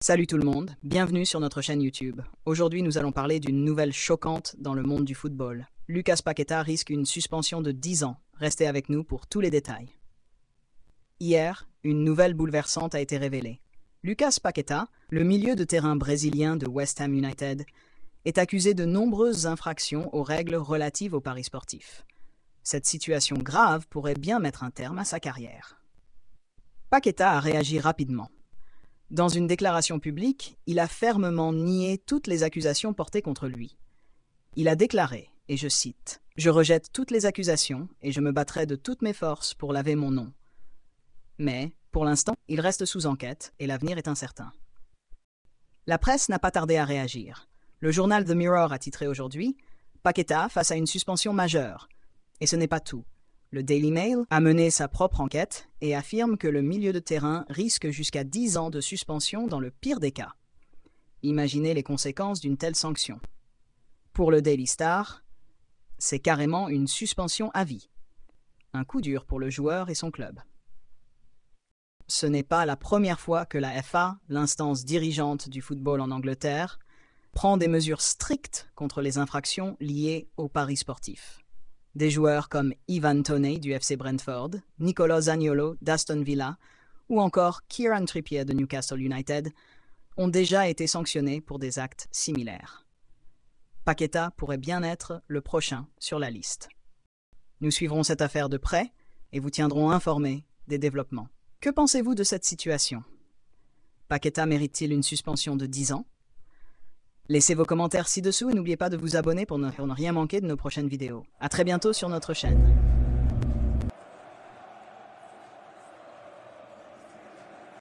Salut tout le monde, bienvenue sur notre chaîne YouTube. Aujourd'hui, nous allons parler d'une nouvelle choquante dans le monde du football. Lucas Paqueta risque une suspension de 10 ans. Restez avec nous pour tous les détails. Hier, une nouvelle bouleversante a été révélée. Lucas Paqueta, le milieu de terrain brésilien de West Ham United, est accusé de nombreuses infractions aux règles relatives aux paris sportifs. Cette situation grave pourrait bien mettre un terme à sa carrière. Paqueta a réagi rapidement. Dans une déclaration publique, il a fermement nié toutes les accusations portées contre lui. Il a déclaré, et je cite, « Je rejette toutes les accusations et je me battrai de toutes mes forces pour laver mon nom. » Mais, pour l'instant, il reste sous enquête et l'avenir est incertain. La presse n'a pas tardé à réagir. Le journal The Mirror a titré aujourd'hui « Paqueta face à une suspension majeure ». Et ce n'est pas tout. Le Daily Mail a mené sa propre enquête et affirme que le milieu de terrain risque jusqu'à 10 ans de suspension dans le pire des cas. Imaginez les conséquences d'une telle sanction. Pour le Daily Star, c'est carrément une suspension à vie. Un coup dur pour le joueur et son club. Ce n'est pas la première fois que la FA, l'instance dirigeante du football en Angleterre, prend des mesures strictes contre les infractions liées aux paris sportifs. Des joueurs comme Ivan Toney du FC Brentford, Nicolo Zaniolo d'Aston Villa ou encore Kieran Trippier de Newcastle United ont déjà été sanctionnés pour des actes similaires. Paqueta pourrait bien être le prochain sur la liste. Nous suivrons cette affaire de près et vous tiendrons informés des développements. Que pensez-vous de cette situation? Paqueta mérite-t-il une suspension de 10 ans? Laissez vos commentaires ci-dessous et n'oubliez pas de vous abonner pour ne rien manquer de nos prochaines vidéos. À très bientôt sur notre chaîne.